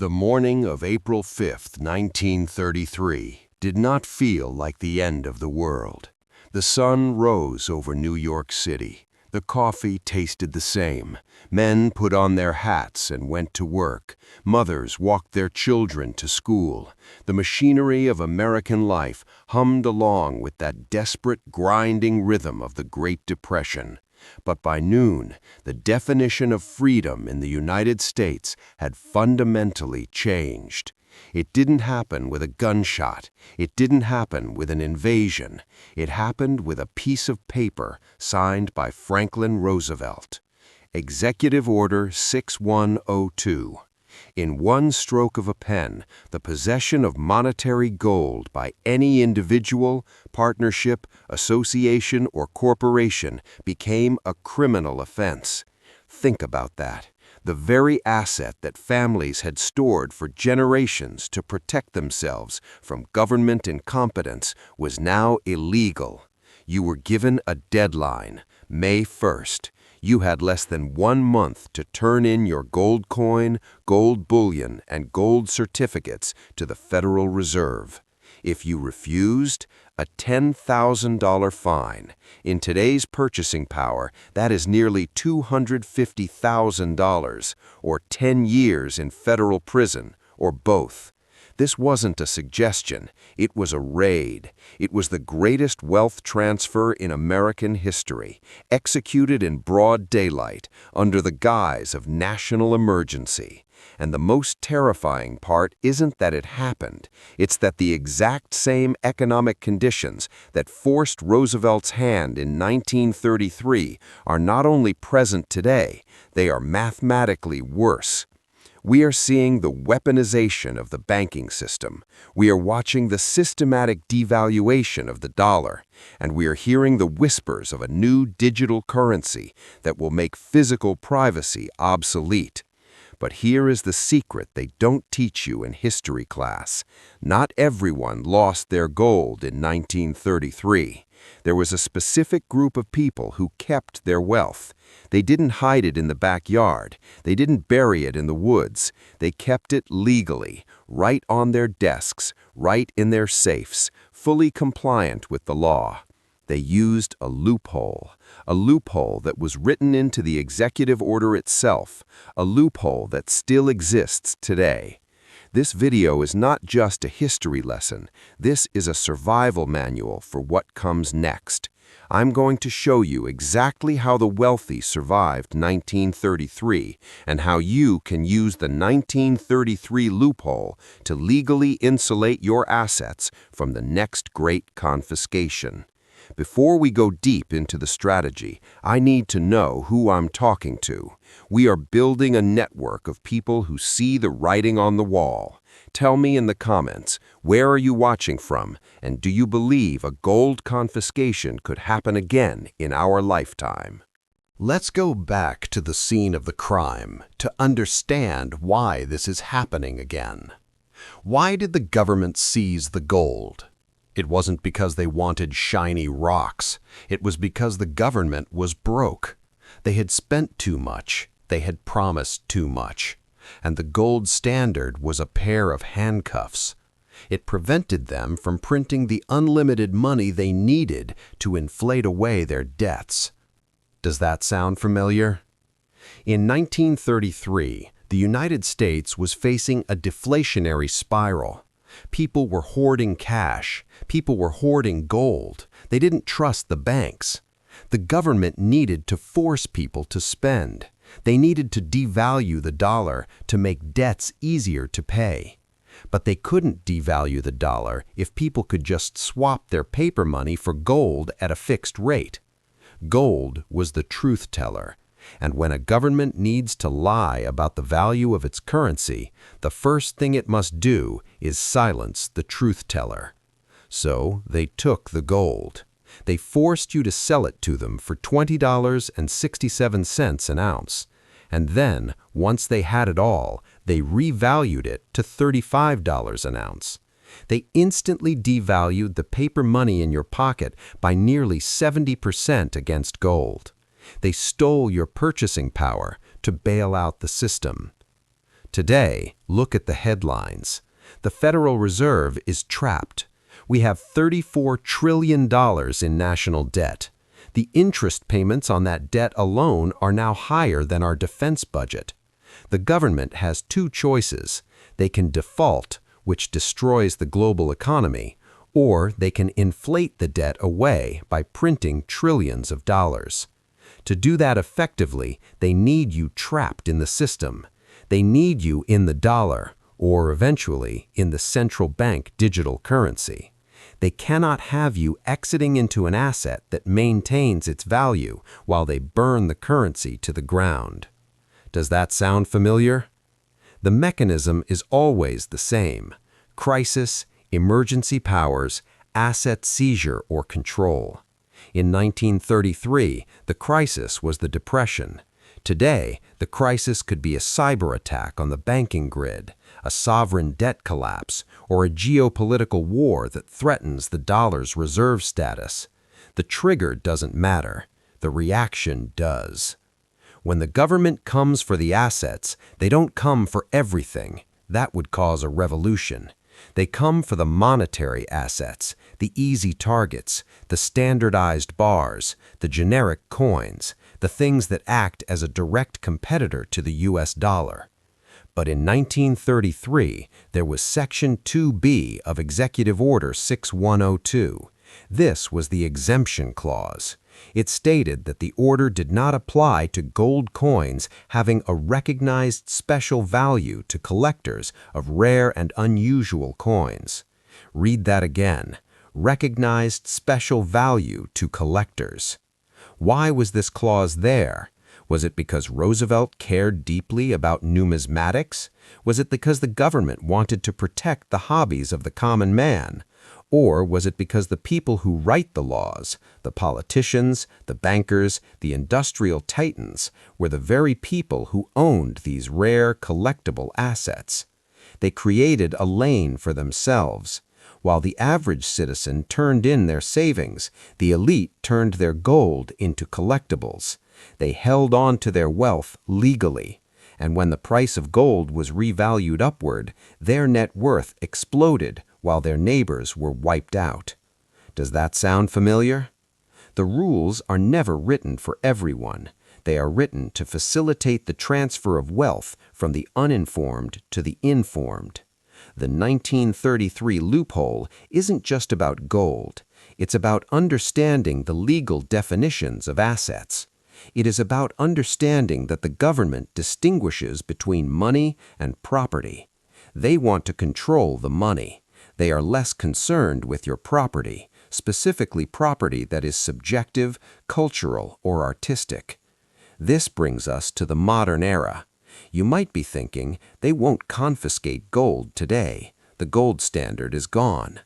The morning of April 5th, 1933, did not feel like the end of the world. The sun rose over New York City. The coffee tasted the same. Men put on their hats and went to work. Mothers walked their children to school. The machinery of American life hummed along with that desperate, grinding rhythm of the Great Depression. But by noon, the definition of freedom in the United States had fundamentally changed. It didn't happen with a gunshot. It didn't happen with an invasion. It happened with a piece of paper signed by Franklin Roosevelt. Executive Order 6102. In one stroke of a pen, the possession of monetary gold by any individual, partnership, association, or corporation became a criminal offense. Think about that. The very asset that families had stored for generations to protect themselves from government incompetence was now illegal. You were given a deadline, May 1st. You had less than 1 month to turn in your gold coin, gold bullion, and gold certificates to the Federal Reserve. If you refused, a $10,000 fine. In today's purchasing power, that is nearly $250,000, or 10 years in federal prison, or both. This wasn't a suggestion. It was a raid. It was the greatest wealth transfer in American history, executed in broad daylight, under the guise of national emergency. And the most terrifying part isn't that it happened. It's that the exact same economic conditions that forced Roosevelt's hand in 1933 are not only present today, they are mathematically worse. We are seeing the weaponization of the banking system. We are watching the systematic devaluation of the dollar. And we are hearing the whispers of a new digital currency that will make physical privacy obsolete. But here is the secret they don't teach you in history class. Not everyone lost their gold in 1933. There was a specific group of people who kept their wealth. They didn't hide it in the backyard. They didn't bury it in the woods. They kept it legally, right on their desks, right in their safes, fully compliant with the law. They used a loophole that was written into the executive order itself, a loophole that still exists today. This video is not just a history lesson. This is a survival manual for what comes next. I'm going to show you exactly how the wealthy survived 1933 and how you can use the 1933 loophole to legally insulate your assets from the next great confiscation. Before we go deep into the strategy, I need to know who I'm talking to. We are building a network of people who see the writing on the wall. Tell me in the comments, where are you watching from, and do you believe a gold confiscation could happen again in our lifetime? Let's go back to the scene of the crime to understand why this is happening again. Why did the government seize the gold? It wasn't because they wanted shiny rocks. It was because the government was broke. They had spent too much. They had promised too much. And the gold standard was a pair of handcuffs. It prevented them from printing the unlimited money they needed to inflate away their debts. Does that sound familiar? In 1933, the United States was facing a deflationary spiral. People were hoarding cash. People were hoarding gold. They didn't trust the banks. The government needed to force people to spend. They needed to devalue the dollar to make debts easier to pay. But they couldn't devalue the dollar if people could just swap their paper money for gold at a fixed rate. Gold was the truth teller. And when a government needs to lie about the value of its currency, the first thing it must do is silence the truth teller. So they took the gold. They forced you to sell it to them for $20.67 an ounce. And then, once they had it all, they revalued it to $35 an ounce. They instantly devalued the paper money in your pocket by nearly 70% against gold. They stole your purchasing power to bail out the system. Today, look at the headlines. The Federal Reserve is trapped. We have $34 trillion in national debt. The interest payments on that debt alone are now higher than our defense budget. The government has two choices. They can default, which destroys the global economy, or they can inflate the debt away by printing trillions of dollars. To do that effectively, they need you trapped in the system. They need you in the dollar, or eventually in the central bank digital currency. They cannot have you exiting into an asset that maintains its value while they burn the currency to the ground. Does that sound familiar? The mechanism is always the same: crisis, emergency powers, asset seizure or control. In 1933, the crisis was the Depression. Today, the crisis could be a cyber attack on the banking grid, a sovereign debt collapse, or a geopolitical war that threatens the dollar's reserve status. The trigger doesn't matter. The reaction does. When the government comes for the assets, they don't come for everything. That would cause a revolution. They come for the monetary assets, the easy targets, the standardized bars, the generic coins, the things that act as a direct competitor to the US dollar. But in 1933, there was Section 2B of Executive Order 6102. This was the exemption clause. It stated that the order did not apply to gold coins having a recognized special value to collectors of rare and unusual coins. Read that again. Recognized special value to collectors. Why was this clause there? Was it because Roosevelt cared deeply about numismatics? Was it because the government wanted to protect the hobbies of the common man? Or was it because the people who write the laws, the politicians, the bankers, the industrial titans, were the very people who owned these rare collectible assets? They created a lane for themselves. While the average citizen turned in their savings, the elite turned their gold into collectibles. They held on to their wealth legally. And when the price of gold was revalued upward, their net worth exploded while their neighbors were wiped out. Does that sound familiar? The rules are never written for everyone. They are written to facilitate the transfer of wealth from the uninformed to the informed. The 1933 loophole isn't just about gold. It's about understanding the legal definitions of assets. It is about understanding that the government distinguishes between money and property. They want to control the money. They are less concerned with your property, specifically property that is subjective, cultural, or artistic. This brings us to the modern era. You might be thinking, they won't confiscate gold today. The gold standard is gone.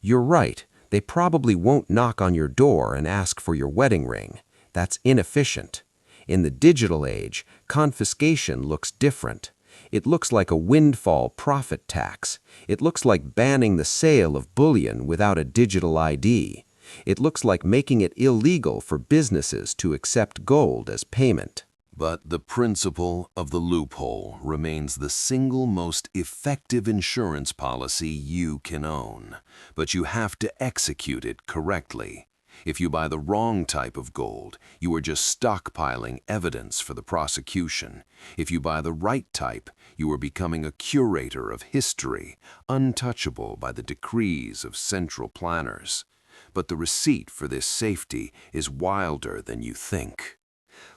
You're right, they probably won't knock on your door and ask for your wedding ring. That's inefficient. In the digital age, confiscation looks different. It looks like a windfall profit tax. It looks like banning the sale of bullion without a digital ID. It looks like making it illegal for businesses to accept gold as payment. But the principle of the loophole remains the single most effective insurance policy you can own. But you have to execute it correctly. If you buy the wrong type of gold, you are just stockpiling evidence for the prosecution. If you buy the right type, you are becoming a curator of history, untouchable by the decrees of central planners. But the receipt for this safety is wilder than you think.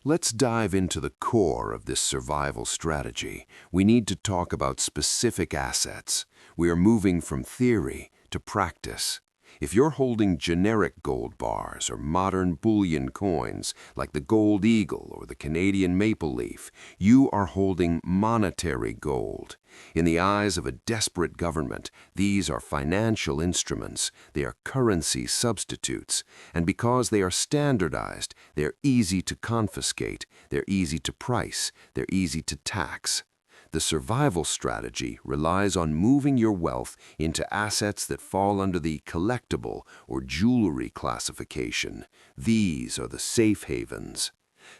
Let's dive into the core of this survival strategy. We need to talk about specific assets. We are moving from theory to practice. If you're holding generic gold bars or modern bullion coins like the gold eagle or the Canadian maple leaf, you are holding monetary gold. In the eyes of a desperate government, these are financial instruments. They are currency substitutes. And because they are standardized, they're easy to confiscate, they're easy to price, they're easy to tax. The survival strategy relies on moving your wealth into assets that fall under the collectible or jewelry classification. These are the safe havens.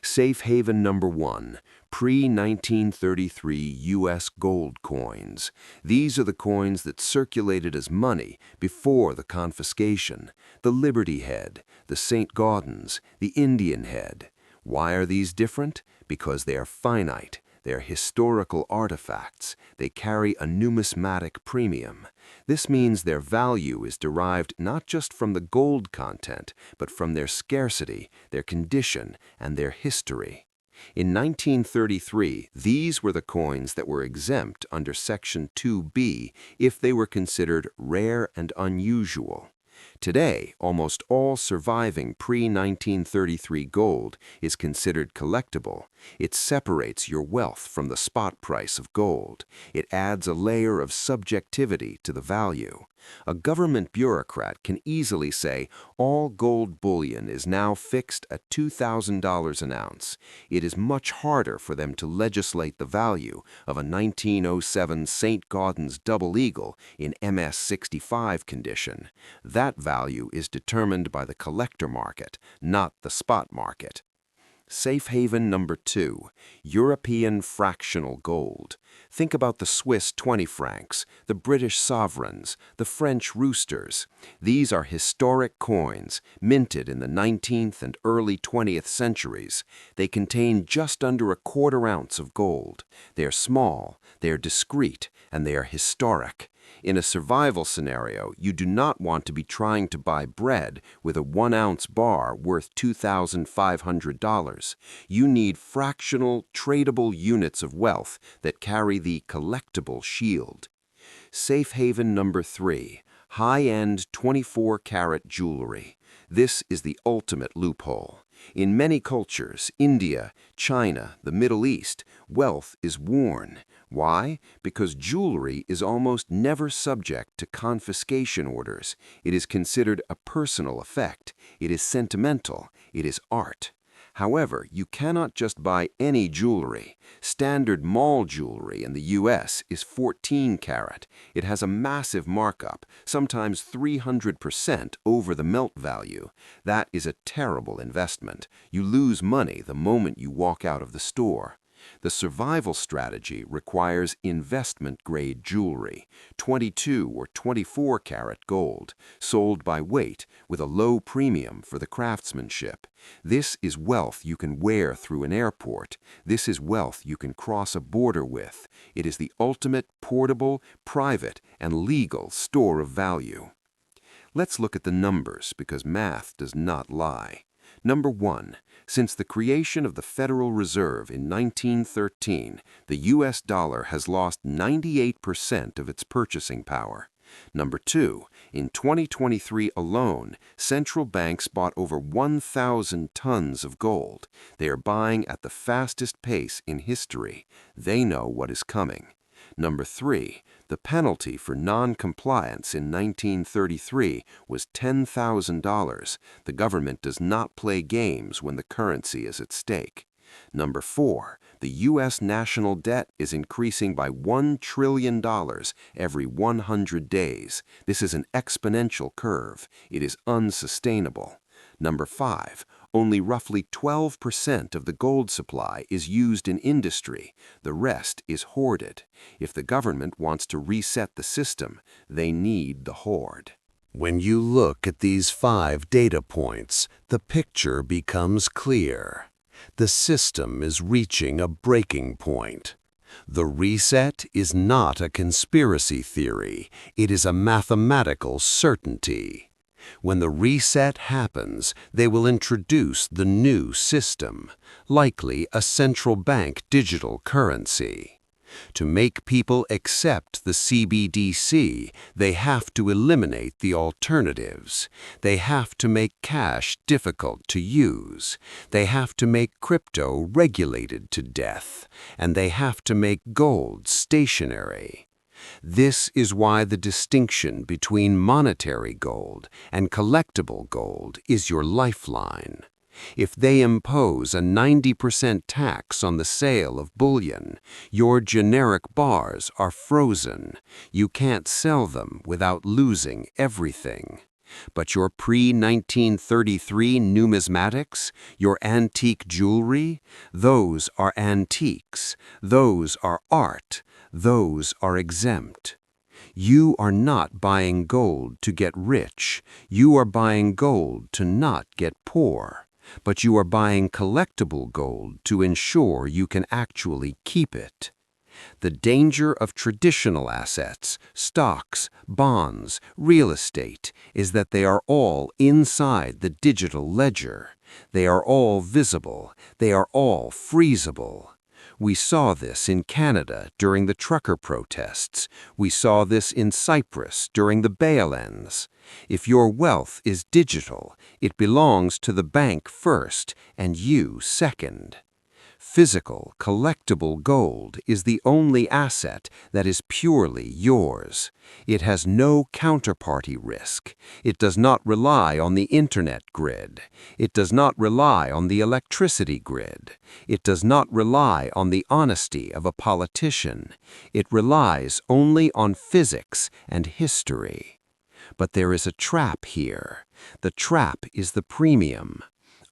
Safe haven number 1, Pre-1933 U.S. gold coins. These are the coins that circulated as money before the confiscation. The Liberty head, the St. Gaudens, the Indian head. Why are these different? Because they are finite. They are historical artifacts. They carry a numismatic premium. This means their value is derived not just from the gold content, but from their scarcity, their condition, and their history. In 1933, these were the coins that were exempt under Section 2B if they were considered rare and unusual. Today, almost all surviving pre-1933 gold is considered collectible. It separates your wealth from the spot price of gold. It adds a layer of subjectivity to the value. A government bureaucrat can easily say all gold bullion is now fixed at $2,000 an ounce. It is much harder for them to legislate the value of a 1907 St. Gaudens double eagle in MS-65 condition. That value is determined by the collector market, not the spot market. Safe haven number 2, European fractional gold. Think about the Swiss 20 francs, the British sovereigns, the French roosters. These are historic coins, minted in the 19th and early 20th centuries. They contain just under a quarter ounce of gold. They are small, they are discreet, and they are historic. In a survival scenario, you do not want to be trying to buy bread with a 1-ounce bar worth $2,500. You need fractional, tradable units of wealth that carry the collectible shield. Safe haven number 3, high-end 24-karat jewelry. This is the ultimate loophole. In many cultures, India, China, the Middle East, wealth is worn. Why? Because jewelry is almost never subject to confiscation orders. It is considered a personal effect. It is sentimental. It is art. However, you cannot just buy any jewelry. Standard mall jewelry in the U.S. is 14 karat. It has a massive markup, sometimes 300% over the melt value. That is a terrible investment. You lose money the moment you walk out of the store. The survival strategy requires investment-grade jewelry, 22 or 24 karat gold, sold by weight with a low premium for the craftsmanship. This is wealth you can wear through an airport. This is wealth you can cross a border with. It is the ultimate portable, private, and legal store of value. Let's look at the numbers because math does not lie. Number 1. Since the creation of the Federal Reserve in 1913, the U.S. dollar has lost 98% of its purchasing power. Number 2. In 2023 alone, central banks bought over 1,000 tons of gold. They are buying at the fastest pace in history. They know what is coming. Number 3. The penalty for non-compliance in 1933 was $10,000. The government does not play games when the currency is at stake. Number 4. The U.S. national debt is increasing by $1 trillion every 100 days. This is an exponential curve. It is unsustainable. Number 5. Only roughly 12% of the gold supply is used in industry. The rest is hoarded. If the government wants to reset the system, they need the hoard. When you look at these 5 data points, the picture becomes clear. The system is reaching a breaking point. The reset is not a conspiracy theory. It is a mathematical certainty. When the reset happens, they will introduce the new system, likely a central bank digital currency. To make people accept the CBDC, they have to eliminate the alternatives. They have to make cash difficult to use. They have to make crypto regulated to death. And they have to make gold stationary. This is why the distinction between monetary gold and collectible gold is your lifeline. If they impose a 90% tax on the sale of bullion, your generic bars are frozen. You can't sell them without losing everything. But your pre-1933 numismatics, your antique jewelry, those are antiques, those are art, those are exempt. You are not buying gold to get rich, you are buying gold to not get poor. But you are buying collectible gold to ensure you can actually keep it. The danger of traditional assets, stocks, bonds, real estate, is that they are all inside the digital ledger. They are all visible. They are all freezable. We saw this in Canada during the trucker protests. We saw this in Cyprus during the bail-ins. If your wealth is digital, it belongs to the bank first and you second. Physical, collectible gold is the only asset that is purely yours. It has no counterparty risk. It does not rely on the internet grid. It does not rely on the electricity grid. It does not rely on the honesty of a politician. It relies only on physics and history. But there is a trap here. The trap is the premium.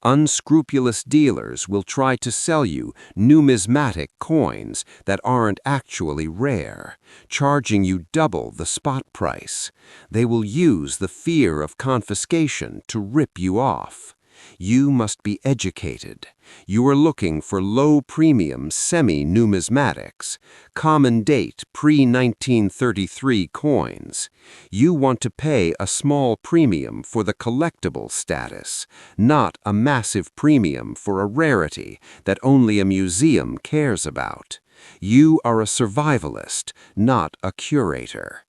Unscrupulous dealers will try to sell you numismatic coins that aren't actually rare, charging you double the spot price. They will use the fear of confiscation to rip you off. You must be educated. You are looking for low-premium semi-numismatics, common-date pre-1933 coins. You want to pay a small premium for the collectible status, not a massive premium for a rarity that only a museum cares about. You are a survivalist, not a curator.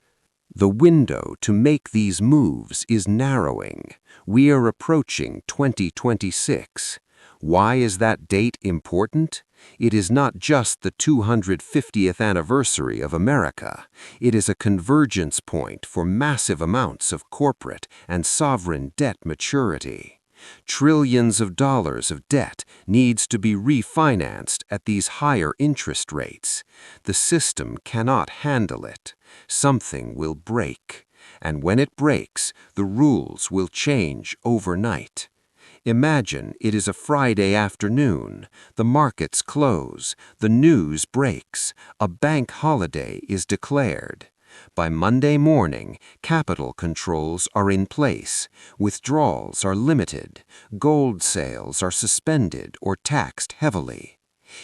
The window to make these moves is narrowing. We are approaching 2026. Why is that date important? It is not just the 250th anniversary of America. It is a convergence point for massive amounts of corporate and sovereign debt maturity. Trillions of dollars of debt needs to be refinanced at these higher interest rates. The system cannot handle it. Something will break. And when it breaks, the rules will change overnight. Imagine it is a Friday afternoon, the markets close, the news breaks, a bank holiday is declared. By Monday morning, capital controls are in place, withdrawals are limited, gold sales are suspended or taxed heavily.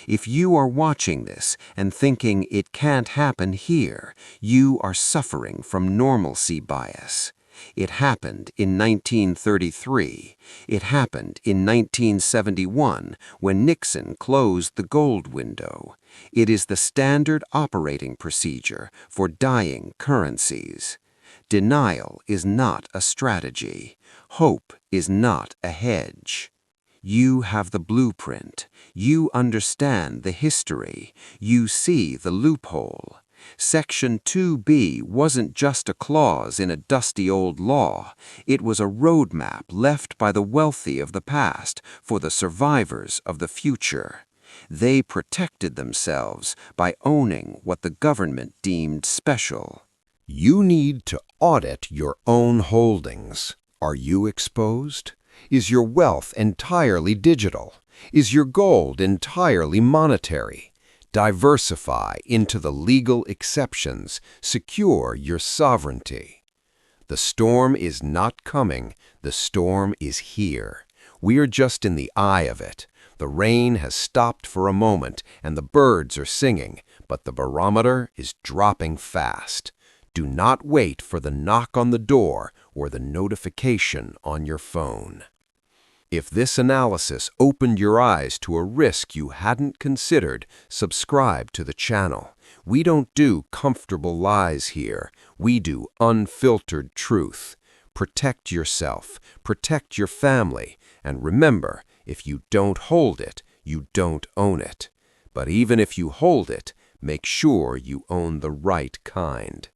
If you are watching this and thinking it can't happen here, you are suffering from normalcy bias. It happened in 1933. It happened in 1971 when Nixon closed the gold window. It is the standard operating procedure for dying currencies. Denial is not a strategy. Hope is not a hedge. You have the blueprint. You understand the history. You see the loophole. Section 2B wasn't just a clause in a dusty old law. It was a roadmap left by the wealthy of the past for the survivors of the future. They protected themselves by owning what the government deemed special. You need to audit your own holdings. Are you exposed? Is your wealth entirely digital? Is your gold entirely monetary? Diversify into the legal exceptions. Secure your sovereignty. The storm is not coming. The storm is here. We are just in the eye of it. The rain has stopped for a moment and the birds are singing, but the barometer is dropping fast. Do not wait for the knock on the door or the notification on your phone. If this analysis opened your eyes to a risk you hadn't considered, subscribe to the channel. We don't do comfortable lies here. We do unfiltered truth. Protect yourself, protect your family, and remember, if you don't hold it, you don't own it. But even if you hold it, make sure you own the right kind.